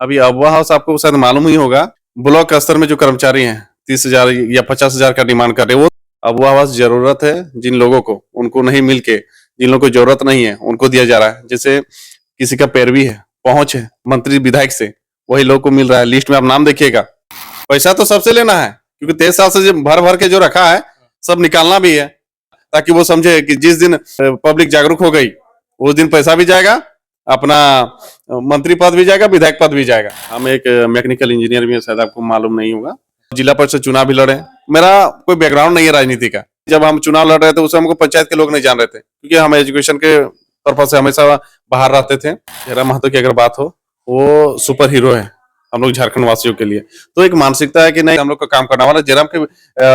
अभी अगवा हाउस आपको शायद मालूम ही होगा, ब्लॉक स्तर में जो कर्मचारी हैं 30,000 या 50,000 का डिमांड कर रहे हैं, वो अगवा आवास जरूरत है जिन लोगों को, उनको नहीं मिल के, जिन लोगों को जरूरत नहीं है उनको दिया जा रहा है। जैसे किसी का पैरवी है, पहुंच है मंत्री विधायक से, वही लोग को मिल रहा है। लिस्ट में आप नाम देखिएगा। पैसा तो सबसे लेना है, क्योंकि 23 साल से जो भर भर के जो रखा है सब निकालना भी है, ताकि वो समझे कि जिस दिन पब्लिक जागरूक हो गई उस दिन पैसा भी जाएगा, अपना मंत्री पद भी जाएगा, विधायक पद भी जाएगा। हम एक मैकेनिकल इंजीनियर भी है, शायद आपको मालूम नहीं होगा। जिला परिषद चुनाव भी लड़े। मेरा कोई बैकग्राउंड नहीं है राजनीति का। जब हम चुनाव लड़ रहे थे उस समय हमको पंचायत के लोग नहीं जान रहे थे, क्योंकि हम एजुकेशन के पर्पज से हमेशा बाहर रहते थे। जयराम महतो की अगर बात हो, वो सुपर हीरो है हम लोग झारखंड वासियों के लिए। तो एक मानसिकता है कि नहीं, हम लोग का काम करने वाला जयराम के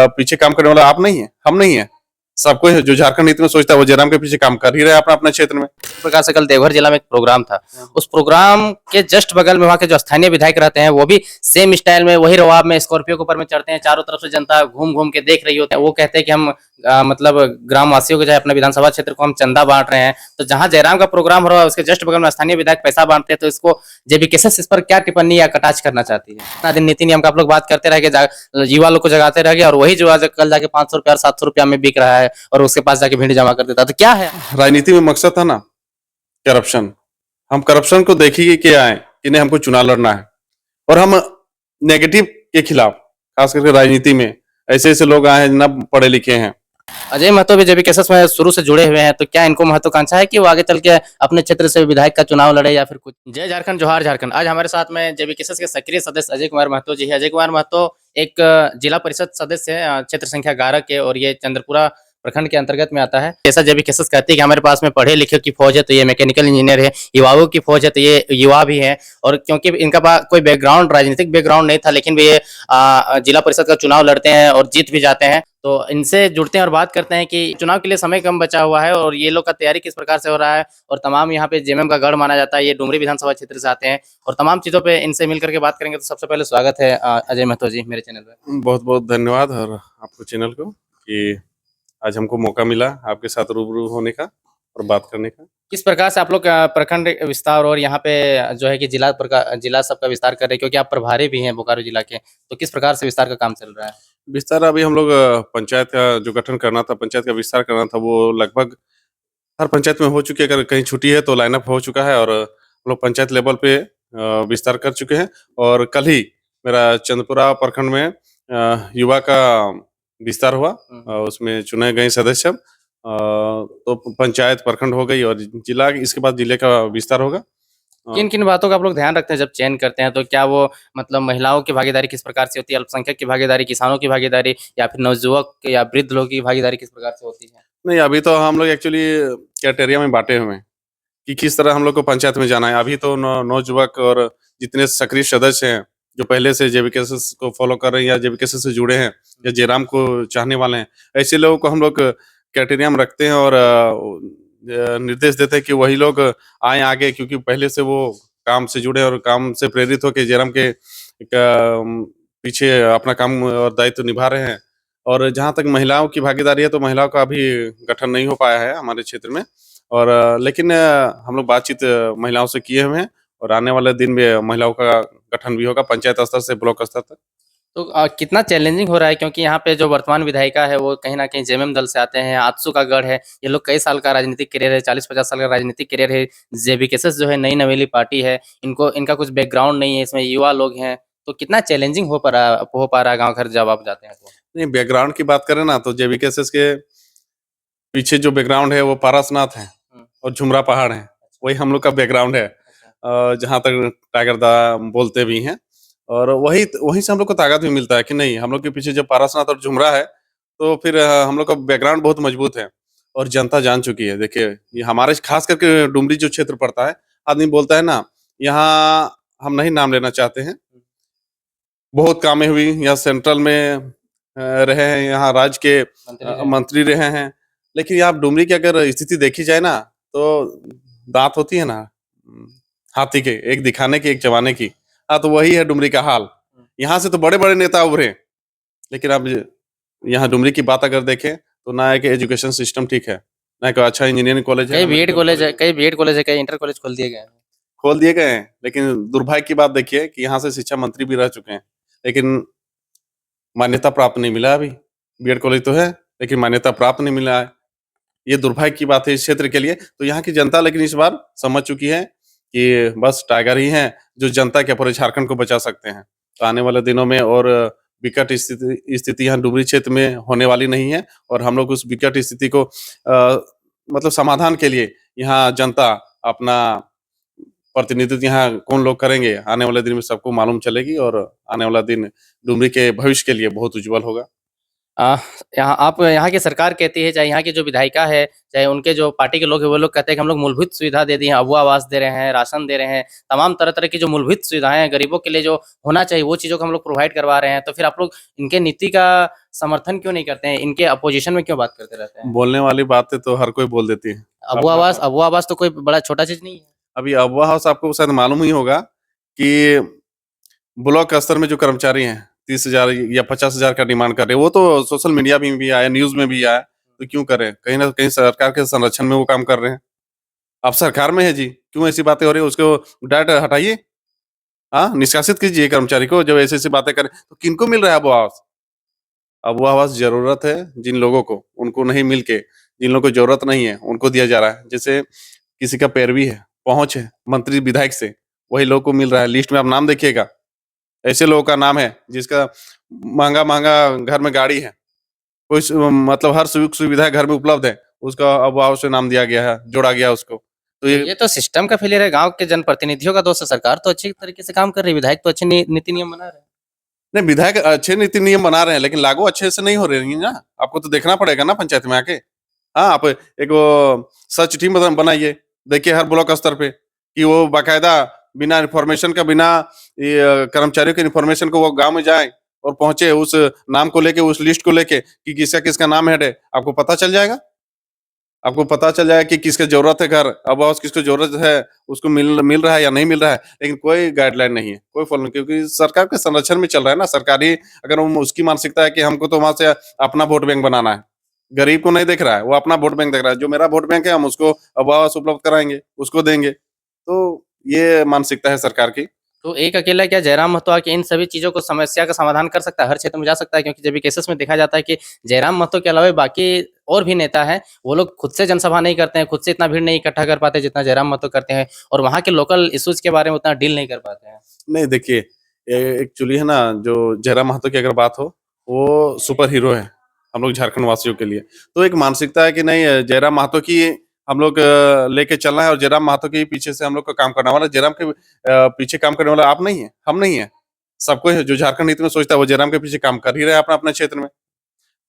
पीछे काम करने वाला आप नहीं है, हम नहीं है, सबको है। जो झारखंड नीति में सोचता है वो जयराम के पीछे काम कर ही रहे अपना अपना क्षेत्र में। इस प्रकार से कल देवघर जिला में एक प्रोग्राम था, उस प्रोग्राम के जस्ट बगल में वहाँ के जो स्थानीय विधायक रहते हैं वो भी सेम स्टाइल में वही रवाब में स्कॉर्पियो के ऊपर में चढ़ते हैं। चारों तरफ से जनता घूम घूम के देख रही होती है। वो कहते हैं कि हम मतलब ग्राम वासियों को, चाहे अपने विधानसभा क्षेत्र को हम चंदा बांट रहे हैं। तो जहां जयराम का प्रोग्राम हो रहा है उसके जस्ट बगल में स्थानीय विधायक पैसा बांटते हैं। तो इसको जेबीकेएसएस इस पर क्या टिप्पणी या कटाक्ष करना चाहती है? इतना दिन नीति नियम का आप लोग बात करते रह गए, युवा लोग को जगाते रह गए, और वही जो आज कल जाके 500 रुपया और 700 रुपया में बिक रहा है और उसके पास जाके भीड़ जमा कर देता है। तो क्या है राजनीति में मकसद था ना करप्शन। हम करप्शन को देखिए कि आए कि नहीं, हमको चुनाव लड़ना है और हम नेगेटिव के खिलाफ, खास करके राजनीति में ऐसे ऐसे लोग आए हैं न पढ़े लिखे हैं। अजय महतो भी जेबीकेएसएस में शुरू से जुड़े हुए हैं, तो क्या इनको महत्वाकांक्षा है कि वो आगे चल के अपने क्षेत्र से विधायक का चुनाव लड़े या फिर कुछ? जय झारखंड, जोहार झारखंड। आज हमारे साथ में जेबीकेएसएस के सक्रिय सदस्य अजय कुमार महतो जी है। अजय कुमार महतो एक जिला परिषद सदस्य है, क्षेत्र संख्या 11 के, और ये चंद्रपुरा प्रखंड के अंतर्गत में आता है। जैसा जेबीकेएसएस कहती है कि हमारे पास में पढ़े लिखे की फौज है, तो ये मैकेनिकल इंजीनियर है। युवाओं की फौज है, तो ये युवा भी है। और क्योंकि इनका पास कोई बैकग्राउंड, राजनीतिक बैकग्राउंड नहीं था, लेकिन भी ये जिला परिषद का चुनाव लड़ते हैं और जीत भी जाते हैं। तो इनसे जुड़ते हैं और बात करते हैं कि चुनाव के लिए समय कम बचा हुआ है और ये लोग का तैयारी किस प्रकार से हो रहा है, और तमाम यहाँ पे जेएमएम का गढ़ माना जाता है। ये डुमरी विधानसभा क्षेत्र से आते हैं और तमाम चीजों पे इनसे मिलकर के बात करेंगे। तो सबसे पहले स्वागत है अजय महतो जी मेरे चैनल पे। बहुत बहुत धन्यवाद और आपको चैनल को कि आज हमको मौका मिला आपके साथ रूबरू होने का और बात करने का। किस प्रकार से आप लोग प्रखंड विस्तार और यहाँ पे जो है कि जिला सबका विस्तार कर रहे हैं, क्योंकि आप प्रभारी भी हैं बोकारो जिला के, तो किस प्रकार से विस्तार का काम चल रहा है? विस्तार अभी हम लोग पंचायत का जो गठन करना था, पंचायत का विस्तार करना था, वो लगभग हर पंचायत में हो चुकी है। अगर कहीं छुट्टी है तो लाइनअप हो चुका है और हम लोग पंचायत लेवल पे विस्तार कर चुके हैं। और कल ही मेरा चंद्रपुरा प्रखंड में युवा का विस्तार हुआ, उसमें चुने गए सदस्य। तो पंचायत प्रखंड हो गई और जिला, इसके बाद जिले का विस्तार होगा। किन किन बातों का आप लोग ध्यान रखते हैं जब चयन करते हैं? तो क्या वो मतलब महिलाओं की भागीदारी किस प्रकार से होती है, अल्पसंख्यक की भागीदारी, किसानों की भागीदारी, या फिर नवयुवक या वृद्ध लोगों की भागीदारी किस प्रकार से होती है? नहीं, अभी तो हम लोग एक्चुअली क्राइटेरिया में बांटे हुए हैं कि किस तरह हम लोग को पंचायत में जाना है। अभी तो नौजुवक और जितने सक्रिय सदस्य हैं जो पहले से जेबीकेएसएस को फॉलो कर रहे हैं या जेबीकेएसएस से जुड़े हैं या जयराम को चाहने वाले हैं, ऐसे लोगों को हम लोग क्राइटेरिया में रखते हैं और निर्देश देते हैं कि वही लोग आए आगे, क्योंकि पहले से वो काम से जुड़े और काम से प्रेरित होकर जयराम के पीछे अपना काम और दायित्व निभा रहे हैं। और जहाँ तक महिलाओं की भागीदारी है, तो महिलाओं का अभी गठन नहीं हो पाया है हमारे क्षेत्र में, और लेकिन हम लोग बातचीत महिलाओं से किए हुए हैं और आने वाले दिन में महिलाओं का गठन भी होगा, पंचायत स्तर से ब्लॉक स्तर तक। तो कितना चैलेंजिंग हो रहा है, क्योंकि यहाँ पे जो वर्तमान विधायिका है वो कहीं ना कहीं जेएमएम दल से आते हैं, आजसू का गढ़ है। ये लोग कई साल का राजनीतिक करियर है, 40-50 साल का राजनीतिक करियर है। जेबीकेएसएस जो है नई नवेली पार्टी है, इनका कुछ बैकग्राउंड नहीं है, इसमें युवा लोग हैं। तो कितना चैलेंजिंग हो पा रहा है गाँव घर जब आप जाते हैं तो? नहीं, बैकग्राउंड की बात करें ना, तो जेबीकेएसएस के पीछे जो बैकग्राउंड है वो पारसनाथ है और झुमरा पहाड़ है, वही हम लोग का बैकग्राउंड है। जहाँ तक टाइगर दा बोलते भी हैं, और वहीं से हम लोग को ताकत भी मिलता है कि नहीं, हम लोग के पीछे जब पारसनाथ और झुमरा है तो फिर हम लोग का बैकग्राउंड बहुत मजबूत है और जनता जान चुकी है। देखिए, ये हमारे खास करके डुमरी जो क्षेत्र पड़ता है, आदमी बोलता है ना, यहाँ हम नहीं नाम लेना चाहते हैं, बहुत कामें हुई, यहाँ सेंट्रल में रहे हैं, यहाँ राज्य के मंत्री रहे हैं, लेकिन यहाँ डुमरी की अगर स्थिति देखी जाए ना, तो दांत होती है ना हाथी के, एक दिखाने की एक चबाने की। हाँ, तो वही है डुमरी का हाल। यहाँ से तो बड़े बड़े नेता उभरे, लेकिन अब यहाँ डुमरी की बात अगर देखें तो ना एक एजुकेशन सिस्टम ठीक है, ना एक अच्छा इंजीनियरिंग कॉलेज है, कई बीएड कॉलेज है, कई इंटर कॉलेज खोल दिए गए हैं। खोल दिए गए हैं, लेकिन दुर्भाग्य की बात देखिए कि यहाँ से शिक्षा मंत्री भी रह चुके हैं, लेकिन मान्यता प्राप्त नहीं मिला अभी। बीएड कॉलेज तो है, लेकिन मान्यता प्राप्त नहीं मिला है। ये दुर्भाग्य की बात है इस क्षेत्र के लिए। तो यहाँ की जनता लेकिन इस बार समझ चुकी है कि बस टाइगर ही हैं, जो जनता के पूरे झारखंड को बचा सकते हैं। तो आने वाले दिनों में और विकट स्थिति यहाँ डुमरी क्षेत्र में होने वाली नहीं है और हम लोग उस विकट स्थिति को मतलब समाधान के लिए यहाँ जनता अपना प्रतिनिधित्व यहाँ कौन लोग करेंगे, आने वाले दिन में सबको मालूम चलेगी और आने वाला दिन डुमरी के भविष्य के लिए बहुत उज्जवल होगा। अ, यहाँ की सरकार कहती है, चाहे यहाँ की जो विधायिका है, चाहे उनके जो पार्टी के लोग हैं, वो लोग कहते हैं कि हम लोग मूलभूत सुविधा दे दिए हैं, अबुआ आवास दे रहे हैं, राशन दे रहे हैं, तमाम तरह-तरह की जो मूलभूत सुविधाएँ हैं, गरीबों के लिए जो होना चाहिए, वो चीज़ों को हम लोग प्रोवाइड करवा रहे हैं। तो फिर आप लोग इनके नीति का समर्थन क्यों नहीं करते हैं? इनके अपोज़िशन में क्यों बात करते रहते हैं? बोलने वाली बातें तो हर कोई बोल देती है। अबुआ आवास तो कोई बड़ा छोटा चीज़ नहीं है। अभी अगवा हाउस आपको शायद मालूम ही होगा कि ब्लॉक स्तर में जो कर्मचारी हैं 30,000 या 50,000 का डिमांड कर रहे हैं, वो तो सोशल मीडिया में भी आया, न्यूज़ में भी आया, तो क्यों करें? कहीं न कहीं सरकार के संरक्षण में वो काम कर रहे हैं। आप सरकार में हैं जी, क्यों ऐसी बातें हो रही है? उसको डायरेक्ट हटाइए। हाँ, निष्कासित कीजिए कर्मचारी को जब ऐसी-ऐसी बातें करें। तो किनको मिल रहा है वो आवास? अब वो आवास ज़रूरत है जिन लोगों को, उनको नहीं मिल के, जिन लोगों को ज़रूरत नहीं है, उनको दिया जा रहा है। जैसे किसी का पैरवी है, पहुँच है, मंत्री विधायक से, वही लोगों को मिल रहा है। लिस्ट में आप नाम देखिएगा, ऐसे लोगों का नाम है जिसका महँगा-महँगा घर में गाड़ी है। कोई मतलब हर सुविधा घर में उपलब्ध है, उसका अब आवास से नाम दिया गया है, जोड़ा गया है उसको। तो ये ये तो सिस्टम का फेलियर है, गाँव के जनप्रतिनिधियों का दोष है, सरकार तो अच्छी तरीके से काम कर रही है, विधायक तो अच्छे नीति नियम बना रहे हैं। नहीं, विधायक अच्छे नीति नियम बना रहे हैं, लेकिन लागू अच्छे से नहीं हो रही है ना। आपको तो देखना पड़ेगा ना पंचायत में आके। हाँ, आप एक वो सर्च टीम बनाइए, देखिए हर ब्लॉक स्तर पे कि वो बाकायदा बिना इन्फॉर्मेशन का, बिना ये कर्मचारियों के इन्फॉर्मेशन को वो गाँव में जाएँ और पहुँचे उस नाम को लेके, उस लिस्ट को लेके कि किसका-किसका नाम हेड है, आपको पता चल जाएगा। आपको पता चल जाएगा कि किसको ज़रूरत है घर, अब हाउस किसको ज़रूरत है, उसको मिल मिल रहा है या नहीं मिल रहा है। लेकिन कोई गाइडलाइन नहीं है, कोई फॉलो नहीं, क्योंकि सरकार के संरक्षण में चल रहा है ना। सरकारी अगर हम उसकी मानसिकता है कि हमको तो वहाँ से अपना वोट बैंक बनाना है। गरीब को नहीं देख रहा है, वो अपना वोट बैंक देख रहा है। जो मेरा वोट बैंक है हम उसको अब आवास उपलब्ध कराएँगे, उसको देंगे। तो ये मानसिकता है सरकार की। तो एक अकेला क्या जयराम महतो आके इन सभी चीज़ों को समस्या का समाधान कर सकता है? हर क्षेत्र में जा सकता है? क्योंकि जब भी केसेस में देखा जाता है कि जयराम महतो के अलावा बाकी और भी नेता हैं, वो लोग खुद से जनसभा नहीं करते हैं, खुद से इतना भीड़ नहीं इकट्ठा कर पाते जितना जयराम महतो करते हैं और वहाँ के लोकल इश्यूज़ के बारे में उतना डील नहीं कर पाते हैं। नहीं देखिए, एक्चुअली है ना, जो जयराम महतो की अगर बात हो, वो सुपर हीरो है हम लोग झारखंड वासियों के लिए। तो एक मानसिकता है कि नहीं, जयराम महतो की हम लोग लेके चलना है और जयराम महतो के पीछे से हम लोग को काम करना है। वाला जयराम के पीछे काम करने वाला आप नहीं है, हम नहीं है। सब कोई है जो झारखंड हित में सोचता है वो जयराम के पीछे काम कर ही रहा है अपना-अपना क्षेत्र में।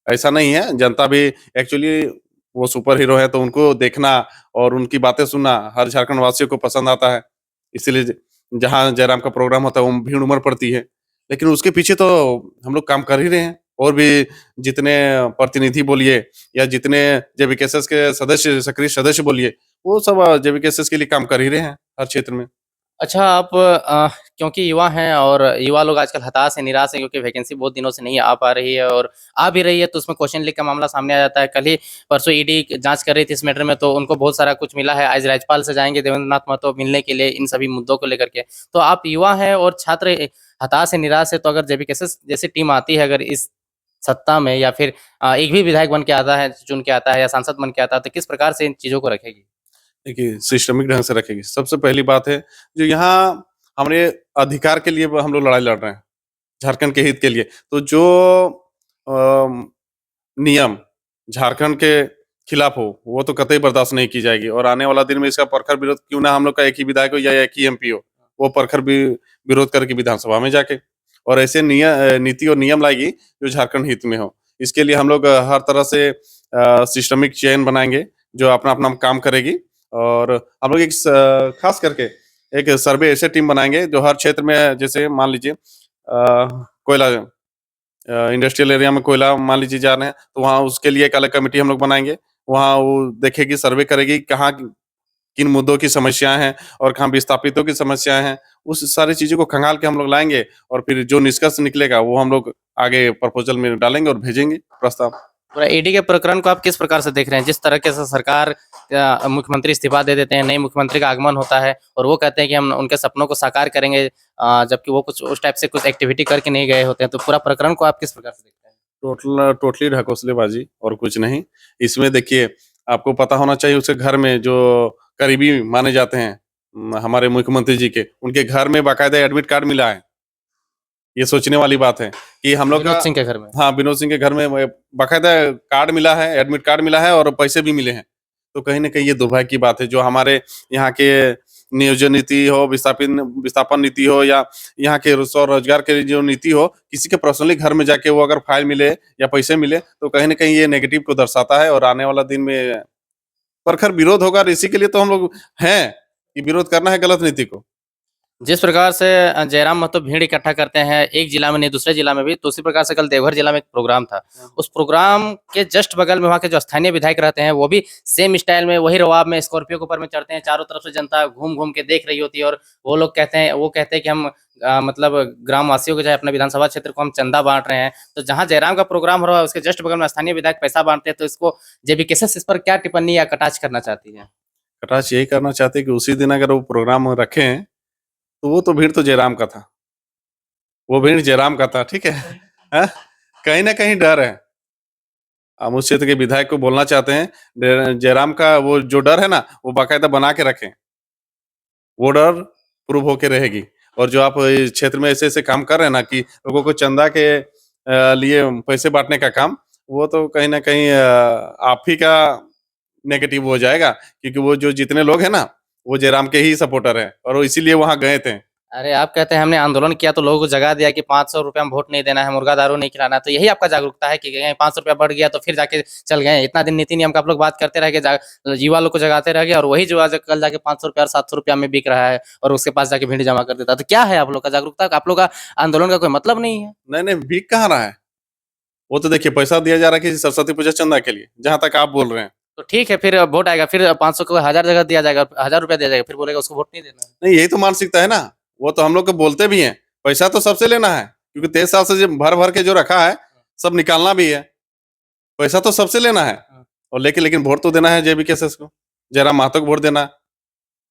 ऐसा नहीं है, जनता भी एक्चुअली वो सुपर हीरो है तो उनको देखना और उनकी बातें सुनना हर झारखंड वासियों को पसंद आता है। इसीलिए जहाँ जयराम का प्रोग्राम होता है वो भीड़ उमड़ पड़ती है। लेकिन उसके पीछे तो हम लोग काम कर ही रहे हैं। और भी जितने प्रतिनिधि बोलिए या जितने जेवीकेएसएस के सदस्य, सक्रिय सदस्य बोलिए, वो सब जेवीकेएसएस के लिए काम कर ही रहे हैं हर क्षेत्र में। अच्छा आप क्योंकि युवा हैं और युवा लोग आजकल हताश हैं, निराश हैं क्योंकि वैकेंसी बहुत दिनों से नहीं आ पा रही है और आ भी रही है तो उसमें क्वेश्चन लीक का मामला सामने आ जाता है। कल ही परसों ईडी जाँच कर रही थी इस मैटर में तो उनको बहुत सारा कुछ मिला है। आज राज्यपाल से जाएँगे देवेंद्र नाथ महतो मिलने के लिए इन सभी मुद्दों को लेकर के। तो आप युवा हैं और छात्र हताश हैं, निराश हैं तो अगर जेवीकेएसएस जैसी टीम आती है अगर इस सत्ता में या फिर एक भी विधायक बन के आता है, चुन के आता है या सांसद बन के आता है तो किस प्रकार से इन चीज़ों को रखेगी? देखिए, सिस्टमिक ढंग से रखेगी। सबसे पहली बात है, जो यहाँ हमारे अधिकार के लिए हम लोग लड़ाई लड़ रहे हैं, झारखंड के हित के लिए। तो जो अ, नियम झारखंड के खिलाफ हो, वो तो कतई बर्दाश्त नहीं की जाएगी और आने वाला दिन में इसका प्रखर विरोध, क्यों ना हम लोग का एक ही विधायक हो या एक ही एमपी हो, वो प्रखर विरोध करके विधानसभा में जाके और ऐसे नीति और नियम लाएगी जो झारखंड हित में हो। इसके लिए हम लोग हर तरह से सिस्टमिक चेन बनाएँगे, जो अपना-अपना काम करेगी और हम लोग एक खास करके एक सर्वे ऐसे टीम बनाएँगे जो हर क्षेत्र में, जैसे मान लीजिए कोयला इंडस्ट्रियल एरिया में कोयला मान लीजिए जा रहे हैं, तो वहाँ उसके लिए एक अलग कमिटी हम लोग बनाएँगे। वहाँ वो देखेगी, सर्वे करेगी कहाँ किन मुद्दों की समस्याएँ हैं और कहाँ विस्थापितों की समस्याएँ हैं। उस सारी चीज़ों को खंगाल के हम लोग लाएँगे और फिर जो निष्कर्ष निकलेगा वो हम लोग आगे प्रपोज़ल में डालेंगे और भेजेंगे प्रस्ताव। पूरा ईडी के प्रकरण को आप किस प्रकार से देख रहे हैं? जिस तरीके से सरकार मुख्यमंत्री इस्तीफा दे देते हैं, नए मुख्यमंत्री का आगमन होता है और वो कहते हैं कि हम उनके सपनों को साकार करेंगे, जबकि वो कुछ उस टाइप से कुछ एक्टिविटी करके नहीं गए होते हैं, तो पूरा प्रकरण को आप किस प्रकार से देखते हैं? टोटली ढकोसलेबाजी और कुछ नहीं। इसमें देखिए, आपको पता होना चाहिए उसके घर में जो करीबी माने जाते हैं हमारे मुख्यमंत्री जी के, उनके घर में बाकायदा एडमिट कार्ड मिला है। ये सोचने वाली बात है कि हम लोग विनोद का सिंह के घर में। हाँ, विनोद सिंह के घर में बाकायदा कार्ड मिला है, एडमिट कार्ड मिला है और पैसे भी मिले हैं। तो कहीं न कहीं ये दुर्भाग्य की बात है, जो हमारे यहाँ के नियोजन नीति हो, विस्थापन नीति हो या यहाँ के स्वरोजगार की जो नीति हो, किसी के पर्सनली घर में जाके वो अगर फाइल मिले या पैसे मिले, तो कहीं न कहीं ये नेगेटिव को दर्शाता है और आने वाला दिन में प्रखर विरोध होगा और इसी के लिए तो हम लोग हैं, कि विरोध करना है गलत नीति को। जिस प्रकार से जयराम महतो भीड़ इकट्ठा करते हैं, एक जिला में नहीं दूसरे जिला में भी, तो उसी प्रकार से कल देवघर जिला में एक प्रोग्राम था। उस प्रोग्राम के जस्ट बगल में वहाँ के जो स्थानीय विधायक रहते हैं, वो भी सेम स्टाइल में वही रवाब में स्कॉर्पियो के ऊपर में चढ़ते हैं, चारों तरफ से जनता घूम-घूम के देख रही होती है और वो कहते हैं कि हम मतलब ग्रामवासियों को, चाहे अपने विधानसभा क्षेत्र को हम चंदा बाँट रहे हैं। तो जहाँ जयराम का प्रोग्राम हो रहा है, उसके जस्ट बगल में स्थानीय विधायक पैसा बाँटते हैं, तो इसको जेबी केसेस इस पर क्या टिप्पणी या कटाक्ष करना चाहती है? कटाक्ष यही करना चाहते हैं कि उसी दिन अगर वो प्रोग्राम रखें, तो वो तो भीड़ तो जयराम का था। वो भीड़ जयराम का था, ठीक है? हाँ? कहीं न कहीं डर है। हम उस क्षेत्र के विधायक को बोलना चाहते हैं, जयराम का वो जो डर है ना, वो बाकायदा बना के रखें। वो डर प्रूव होके रहेगी और जो आप इस क्षेत्र में ऐसे-ऐसे काम कर रहे हैं ना कि लोगों को चंदा के लिए पैसे बाँटने का काम, वो तो कहीं न कहीं आप ही का नेगेटिव हो जाएगा क्योंकि वो जो जितने लोग हैं ना, वो जयराम के ही सपोर्टर हैं और वो इसीलिए वहाँ गए थे। अरे! आप कहते हैं हमने आंदोलन किया तो लोगों को जगा दिया कि ₹500 में वोट नहीं देना है, मुर्गा दारू नहीं खिलाना है, तो यही आपका जागरूकता है कि कहीं ₹500 बढ़ गया तो फिर जाके चल गए। इतना दिन नीति नियम का आप लोग बात करते रह गए, युवा लोग को जगाते रह गए और वही जो आज कल जाके ₹500 और ₹700 में बिक रहा है और उसके पास जाके भीड़ जमा कर देता है। तो क्या है आप लोग का जागरूकता? आप लोग का आंदोलन का कोई मतलब नहीं है? नहीं, नहीं, बिक कहाँ रहा है? वो तो देखिए पैसा दिया जा रहा है किसी सरस्वती पूजा चंदा के लिए, जहाँ तक आप बोल रहे हैं। तो ठीक है, फिर वोट आएगा, फिर 500 को 1000 जगह दिया जाएगा, ₹1000 दिया जाएगा, फिर बोलेगा उसको वोट नहीं देना है। नहीं, यही तो मानसिकता है ना। वो तो हम लोग को बोलते भी हैं, पैसा तो सबसे लेना है, क्योंकि 23 साल से जो भर-भर के जो रखा है, सब निकालना भी है। पैसा तो सबसे लेना है हाँ। और लेकिन वोट तो देना है जेबीकेएसएस को, जयराम महतो को वोट देना है।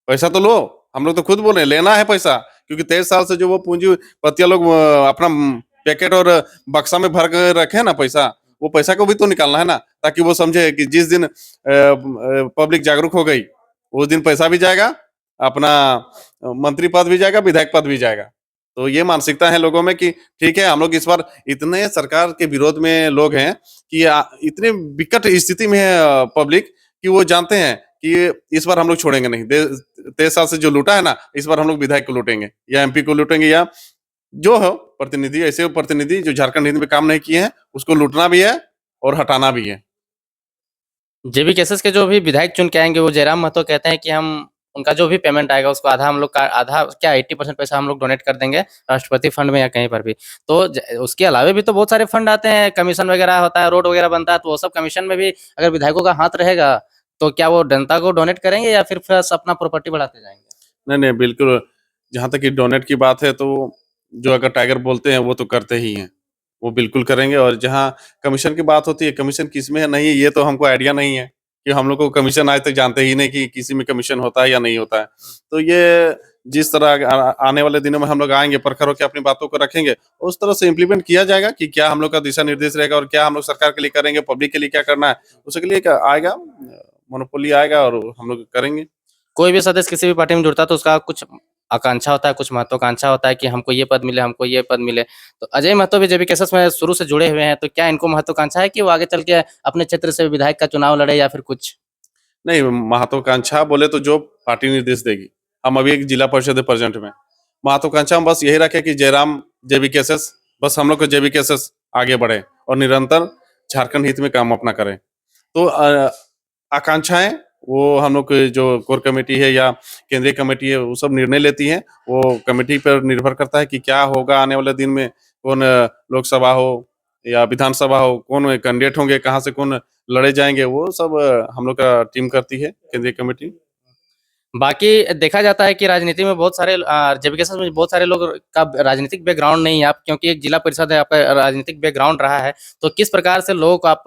पैसा तो लो, हम लोग तो खुद बोल रहे हैं, लेना है पैसा, क्योंकि 23 साल से जो वो पूंजीपतियाँ लोग अपना पैकेट और बक्सा में भर के रखे हैं ना पैसा, वो पैसा को भी तो निकालना है ना, ताकि वो समझे कि जिस दिन पब्लिक जागरूक हो गई, उस दिन पैसा भी जाएगा, अपना मंत्री पद भी जाएगा, विधायक पद भी जाएगा। तो ये मानसिकता है लोगों में कि ठीक है, हम लोग इस बार इतने सरकार के विरोध में लोग हैं कि इतने विकट स्थिति में है पब्लिक कि वो जानते हैं कि इस बार हम लोग छोड़ेंगे नहीं। 23 साल से जो लूटा है ना, इस बार हम लोग विधायक को लूटेंगे या एमपी को लूटेंगे या जो हो प्रतिनिधि, ऐसे प्रतिनिधि जो झारखंड हित में काम नहीं किए हैं, उसको लूटना भी है और हटाना भी है। जेबी केसेस के जो भी विधायक चुन के आएँगे, वो जयराम महतो कहते हैं कि हम उनका जो भी पेमेंट आएगा उसको आधा हम लोग का आधा क्या 80% पैसा हम लोग डोनेट कर देंगे राष्ट्रपति फंड में या कहीं पर भी। तो उसके अलावा भी तो बहुत सारे फंड आते हैं, कमीशन वगैरह होता है, रोड वगैरह बनता है, तो वो सब कमीशन में भी अगर विधायकों का हाथ रहेगा, तो क्या वो जनता को डोनेट करेंगे या फिर बस अपना प्रॉपर्टी बढ़ाते जाएँगे? नहीं, नहीं, बिल्कुल, जहाँ तक कि डोनेट की बात है, तो जो अगर टाइगर बोलते हैं, वो तो करते ही हैं। वो बिल्कुल करेंगे और जहाँ कमीशन की बात होती है, कमीशन किसमें है, नहीं है, ये तो हमको आइडिया नहीं है कि हम लोग को कमीशन आज तक जानते ही नहीं कि किसी में कमीशन होता है या नहीं होता है। तो ये जिस तरह आने वाले दिनों में हम लोग आएँगे, प्रखर होके अपनी बातों को रखेंगे, उस तरह से इम्प्लीमेंट किया जाएगा कि क्या हम लोग का दिशा निर्देश रहेगा और क्या हम लोग सरकार के लिए करेंगे, पब्लिक के लिए क्या करना है, उसके लिए क्या आएगा, मोनोपोली आएगा और हम लोग करेंगे। कोई भी सदस्य किसी भी पार्टी में जुड़ता है तो उसका कुछ आकांक्षा होता है, कुछ महत्वाकांक्षा होता है कि हमको ये पद मिले, हमको ये पद मिले। तो अजय महतो भी जेबी केसेस में शुरू से जुड़े हुए हैं, तो क्या इनको महत्वाकांक्षा है कि वो आगे चल के अपने क्षेत्र से विधायक का चुनाव लड़े या फिर कुछ? नहीं, महत्वाकांक्षा बोले तो जो पार्टी निर्देश देगी। हम अभी एक जिला परिषद है प्रेजेंट में। महत्वाकांक्षा हम बस यही रखें कि जयराम जेबीकेएसएस, बस हम लोग को जेबीकेएसएस आगे बढ़े और निरंतर झारखंड हित में काम अपना करें। तो आकांक्षाएँ वो हम लोग के जो कोर कमेटी है या केंद्रीय कमेटी है, वो सब निर्णय लेती है। वो कमेटी पर निर्भर करता है कि क्या होगा आने वाले दिन में, कौन लोकसभा हो या विधानसभा हो, कौन कैंडिडेट होंगे, कहाँ से कौन लड़े जाएँगे, वो सब हम लोग का टीम करती है, केंद्रीय कमेटी। बाकी देखा जाता है कि राजनीति में बहुत सारे जेबी केसस में बहुत सारे लोग का राजनीतिक बैकग्राउंड नहीं है, आप क्योंकि एक जिला परिषद है, आपका राजनीतिक बैकग्राउंड रहा है, तो किस प्रकार से लोगों को आप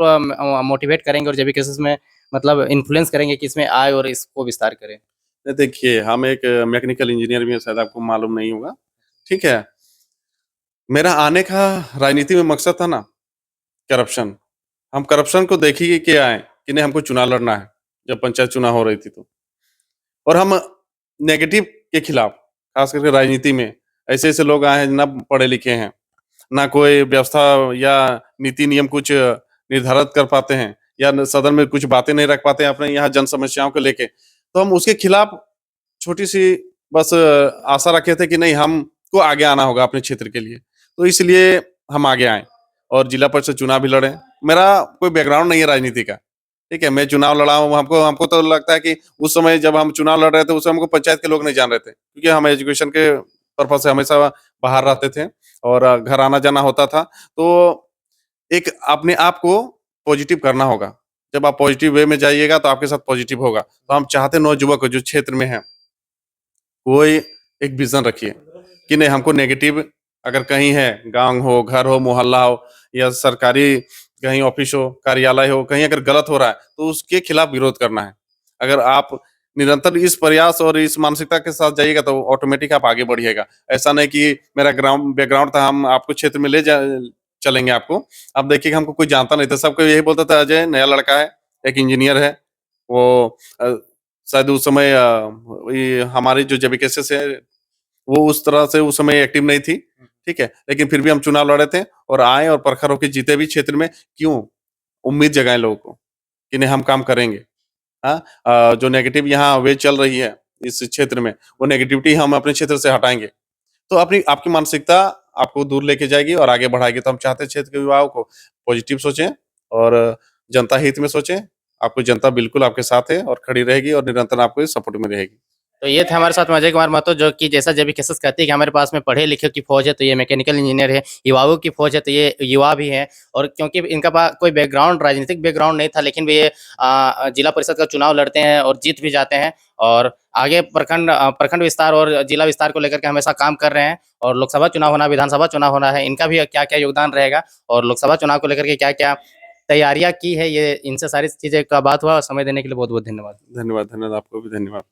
मोटिवेट करेंगे और जेबी केसस में मतलब इन्फ्लुएंस करेंगे कि इसमें आए और इसको विस्तार करें? देखिए, हम एक मैकेनिकल इंजीनियर भी हैं, शायद आपको मालूम नहीं होगा, ठीक है? मेरा आने का राजनीति में मकसद था ना, करप्शन। हम करप्शन को देख ही के आए कि नहीं हमको चुनाव लड़ना है, जब पंचायत चुनाव हो रही थी तो। और हम नेगेटिव के खिलाफ, खास करके राजनीति में, ऐसे-ऐसे लोग आए हैं ना पढ़े लिखे हैं, ना कोई व्यवस्था या नीति नियम कुछ निर्धारित कर पाते हैं या न सदन में कुछ बातें नहीं रख पाते हैं अपने यहाँ जन समस्याओं को लेके। तो हम उसके खिलाफ छोटी-सी बस आशा रखे थे कि नहीं हमको आगे आना होगा अपने क्षेत्र के लिए। तो इसलिए हम आगे आए और जिला परिषद चुनाव भी लड़े। मेरा कोई बैकग्राउंड नहीं है राजनीति का, ठीक है? मैं चुनाव लड़ा हूँ, हमको हमको तो लगता है कि उस समय जब हम चुनाव लड़ रहे थे, उस समय हमको पंचायत के लोग नहीं जान रहे थे, क्योंकि हम एजुकेशन के पर्पज़ से हमेशा बाहर रहते थे और घर आना-जाना होता था। तो एक अपने आप को पॉजिटिव करना होगा। जब आप पॉजिटिव वे में जाइएगा, तो आपके साथ पॉजिटिव होगा। तो हम चाहते हैं नौजुवक जो क्षेत्र में हैं, कोई एक विज़न रखिए कि नहीं हमको नेगेटिव अगर कहीं है, गाँव हो, घर हो, मोहल्ला हो या सरकारी कहीं ऑफ़िस हो, कार्यालय हो, कहीं अगर गलत हो रहा है, तो उसके खिलाफ विरोध करना है। अगर आप निरंतर इस प्रयास और इस मानसिकता के साथ जाइएगा, तो ऑटोमेटिक आप आगे बढ़िएगा। ऐसा नहीं कि मेरा बैकग्राउंड था, हम आपको क्षेत्र में ले जा चलेंगे आपको। अब देखिए हमको कोई जानता नहीं था, सबको यही बोलता था अजय नया लड़का है, एक इंजीनियर है, वो शायद उस समय ये हमारी जो जेबीकेसेस है, वो उस तरह से उस समय एक्टिव नहीं थी, ठीक है? लेकिन फिर भी हम चुनाव लड़े थे और आए और प्रखर होके जीते भी क्षेत्र में। क्यों? उम्मीद जगाएँ लोगों को, कि नहीं हम काम करेंगे। हाँ? जो नेगेटिव यहाँ वेव चल रही है इस क्षेत्र में, वो नेगेटिविटी हम अपने क्षेत्र से हटाएँगे। तो अपनी आपकी मानसिकता आपको दूर लेके जाएगी और आगे बढ़ाएगी। तो हम चाहते हैं क्षेत्र के युवाओं को पॉजिटिव सोचें और जनता हित में सोचें। आपको जनता बिल्कुल आपके साथ है और खड़ी रहेगी और निरंतर आपको सपोर्ट में रहेगी। तो ये थे हमारे साथ में अजय कुमार महतो, जो कि जैसा जेबी केसस कहती है कि हमारे पास में पढ़े लिखे की फौज है, तो ये मैकेनिकल इंजीनियर है, युवाओं की फौज है, तो ये युवा भी हैं। और क्योंकि इनका कोई बैकग्राउंड राजनीतिक बैकग्राउंड नहीं था, लेकिन वे जिला परिषद का चुनाव लड़ते हैं और जीत भी जाते हैं और आगे प्रखंड विस्तार और जिला विस्तार को लेकर के हमेशा काम कर रहे हैं। और लोकसभा चुनाव होना, विधानसभा चुनाव होना है, इनका भी क्या क्या योगदान रहेगा और लोकसभा चुनाव को लेकर के क्या क्या तैयारियां की है, ये इनसे सारी चीजें का बात हुआ। और समय देने के लिए बहुत बहुत धन्यवाद। धन्यवाद, धन्यवाद। आपको भी धन्यवाद।